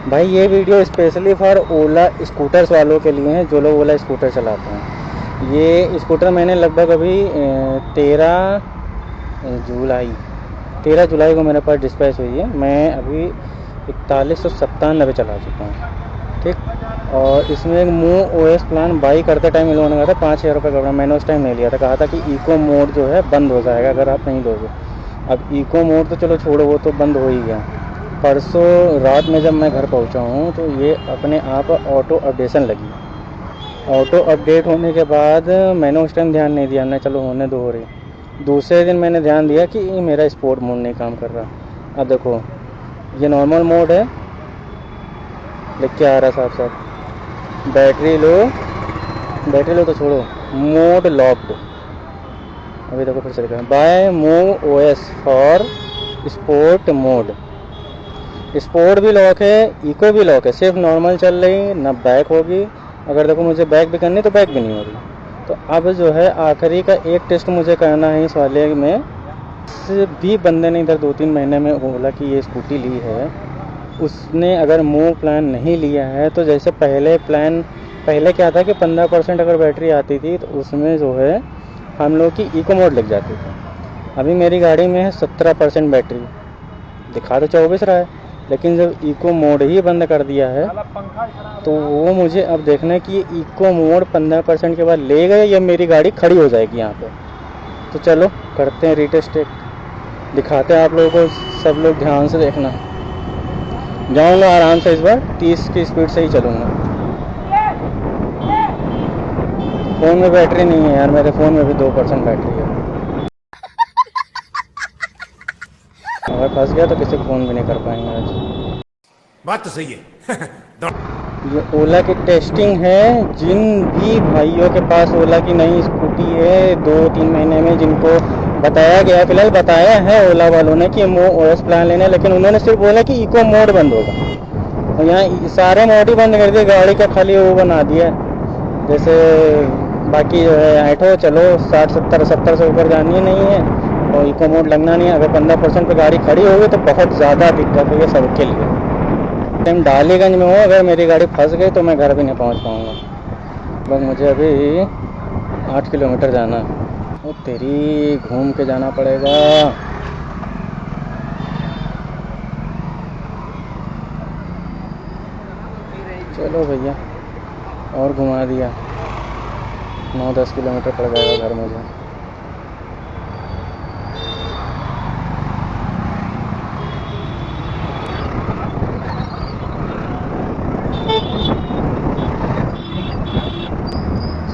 भाई ये video specially for Ola scooters वालों के लिए है, जो लोग ओला स्कूटर चलाते हैं। ये स्कूटर मैंने लगभग अभी 13 जुलाई 13 जुलाई को मेरे पास डिस्पैच हुई है। मैं अभी 4197 चला चुका हूँ, ठीक। और इसमें एक मूव ओएस प्लान बाई करते टाइम इन लोगों ने कहा था 5,000 रुपये का। मैंने उस टाइम नहीं लिया था, कहा था कि इको मोड जो है बंद हो जाएगा अगर आप नहीं लोगे। अब इको मोड तो चलो छोड़ो, वो तो बंद हो ही गया। परसों रात में जब मैं घर पहुंचा हूं तो ये अपने आप ऑटो अपडेशन लगी। ऑटो अपडेट होने के बाद मैंने उस टाइम ध्यान नहीं दिया, ना चलो होने दो हो रही। दूसरे दिन मैंने ध्यान दिया कि ये मेरा स्पोर्ट मोड नहीं काम कर रहा। अब देखो ये नॉर्मल मोड है, लिख के आ रहा साफ साफ बैटरी लो तो छोड़ो, मोड लॉक्ड। अभी देखो फिर चल गया by move OS for sport mode. Sport भी लॉक है, इको भी लॉक है, सिर्फ नॉर्मल चल रही, ना बैक होगी। अगर देखो मुझे बैक भी करनी तो बैक भी नहीं हो रही। तो अब जो है आखिरी का एक टेस्ट मुझे करना है इस वाले में। भी बंदे ने इधर 2-3 महीने में बोला कि ये स्कूटी ली है, उसने अगर मूव प्लान नहीं लिया है तो जैसे पहले क्या था कि 15% अगर बैटरी आती थी तो उसमें जो है हम लोग की इको मोड लग जाती थी। अभी मेरी गाड़ी में है 17% बैटरी, दिखा तो 24 रहा है, लेकिन जब इको मोड ही बंद कर दिया है तो वो मुझे अब देखना है कि ये इको मोड 15% के बाद ले गए या मेरी गाड़ी खड़ी हो जाएगी यहाँ पे। तो चलो करते हैं रीटेस्ट, दिखाते हैं आप लोगों को। सब लोग ध्यान से देखना। जाऊँगा आराम से, इस बार 30 की स्पीड से ही चलूँगा। फ़ोन में बैटरी नहीं है यार, मेरे फ़ोन में भी 2% बैटरी है। अगर फंस गया तो किसी को फ़ोन भी नहीं कर पाएंगे आज। बात तो सही है। ये ओला की टेस्टिंग है। जिन भी भाइयों के पास ओला की नई स्कूटी है 2-3 महीने में, जिनको बताया गया, फिलहाल बताया है ओला वालों ने कि ओएस प्लान लेना है, लेकिन उन्होंने सिर्फ बोला कि इको मोड बंद होगा। और यहाँ सारे मोड ही बंद कर दिए, गाड़ी का खाली वो बना दिया। जैसे बाकी जो है ऐठो चलो 60-70 से ऊपर जानी नहीं है और इको मोड लगना नहीं है। अगर 15% पर गाड़ी खड़ी होगी तो बहुत ज़्यादा दिक्कत है सबके लिए। टाइम डालीगंज में हूँ, अगर मेरी गाड़ी फंस गई तो मैं घर भी नहीं पहुँच पाऊँगा। बस मुझे अभी 8 किलोमीटर जाना है। वो तेरी घूम के जाना पड़ेगा। चलो भैया, और घुमा दिया। 9-10 किलोमीटर पड़ जाएगा घर मुझे।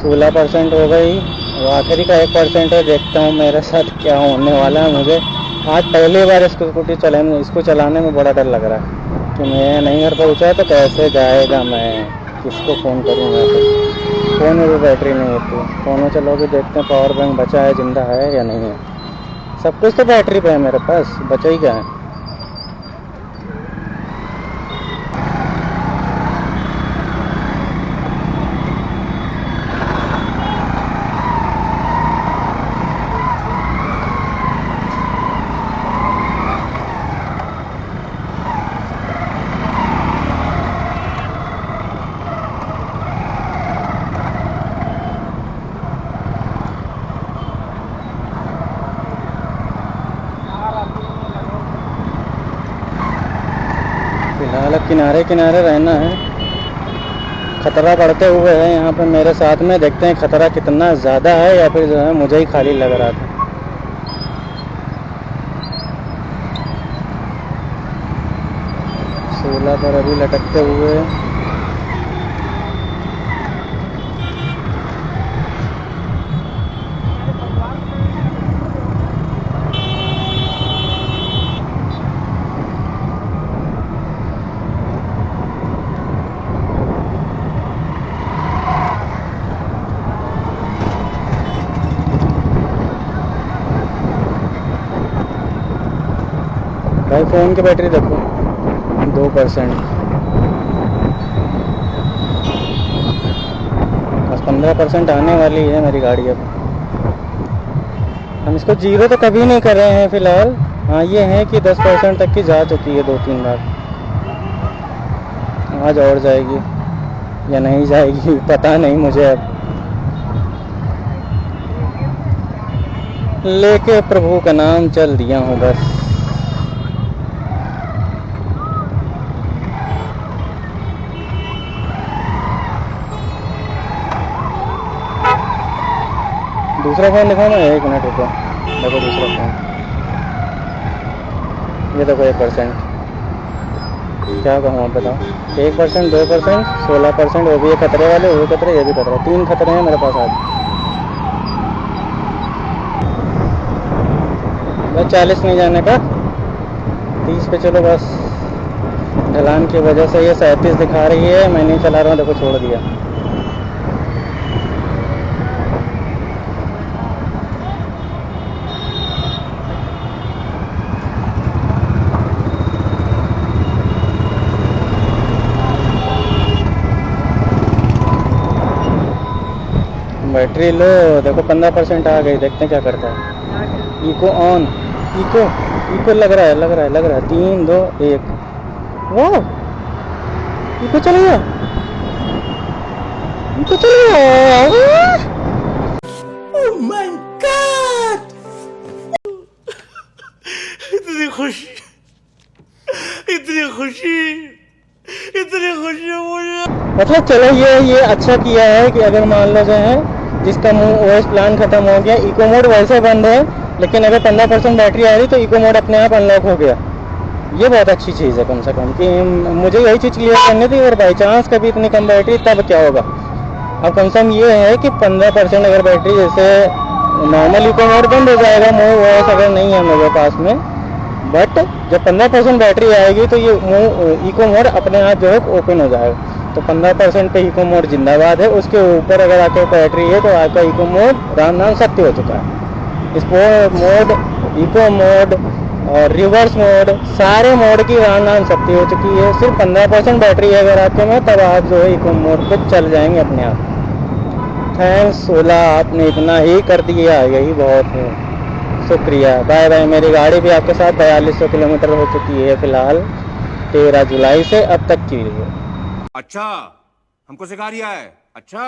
सोलह % हो गई और आखिरी का 1% है। देखता हूँ मेरे साथ क्या होने वाला है। मुझे आज पहली बार स्कूटी चलाने, इसको चलाने में बड़ा डर लग रहा है कि मैं नहीं घर पहुँचा तो कैसे जाएगा, मैं किसको फ़ोन करूँगा। तो फ़ोन में भी बैटरी नहीं होती। फ़ोन में चलो भी देखते हैं पावर बैंक बचा है, ज़िंदा है या नहीं है। सब कुछ तो बैटरी पे है मेरे पास, बचा ही क्या है। फिलहाल अब किनारे किनारे रहना है। खतरा बढ़ते हुए है यहाँ पे मेरे साथ में, देखते हैं खतरा कितना ज़्यादा है या फिर जो है मुझे ही खाली लग रहा था। सोलह पर अभी लटकते हुए। भाई फ़ोन की बैटरी देखो 2%, बस 15% आने वाली है मेरी गाड़ी अब। हम इसको जीरो तो कभी नहीं कर रहे हैं फ़िलहाल। हाँ ये है कि 10% तक की जा चुकी है 2-3 बार। आज और जाएगी या नहीं जाएगी पता नहीं मुझे। अब लेके प्रभु का नाम चल दिया हूँ बस। दूसरा फ़ोन दिखाऊँ मैं, 1 मिनट रुको। देखो दूसरा फ़ोन, ये देखो 1%। क्या कहूँ आप बताओ, 1%, 2%, 16%, वो भी ये खतरे वाले, वो भी खतरे, ये भी खतरा, 3 खतरे हैं मेरे पास आज। बस 40 नहीं जाने का, 30 पे चलो बस। ढलान की वजह से ये 37 दिखा रही है, मैं नहीं चला रहा हूँ, देखो छोड़ दिया। बैटरी लो, देखो 15% आ गई, देखते हैं क्या करता है। इको ऑन, इको इको लग रहा है 3 2 1। वाह, इको चल गया, इको चल गया। Oh my God! इतनी खुशी, इतनी खुशी, इतनी खुशी मुझे। मतलब चलो ये अच्छा किया है कि अगर मान लो जो है जिसका ओएस प्लान खत्म हो गया, इको मोड वैसे बंद है, लेकिन अगर 15% बैटरी आ रही तो इको मोड अपने आप अनलॉक हो गया। ये बहुत अच्छी चीज़ है कम से कम, कि मुझे यही चीज़ क्लियर करनी थी। और बाई चांस कभी इतनी कम बैटरी तब क्या होगा। अब कम से कम ये है कि 15% अगर बैटरी, जैसे नॉर्मल इको मोड बंद हो जाएगा, मूव ओएस अगर नहीं है मेरे पास में, बट जब 15% बैटरी आएगी तो ये इको मोड अपने आप जो है ओपन हो जाएगा। तो 15% पे इको मोड जिंदाबाद है। उसके ऊपर अगर आपके बैटरी है तो आपका इको मोड राम नाम सत्य हो चुका है। स्पोर्ट मोड, इको मोड और रिवर्स मोड, सारे मोड की राम नाम सत्य हो चुकी है। सिर्फ 15% बैटरी है अगर आपके में, तब आप जो है इको मोड पे चल जाएंगे अपने आप। थैंक्स ओला, आपने इतना ही कर दिया, यही बहुत है, शुक्रिया। Bye bye. मेरी गाड़ी भी आपके साथ 4200 किलोमीटर हो चुकी है फिलहाल, 13 जुलाई से अब तक की लिए। अच्छा, हमको सिखा रिया है। अच्छा।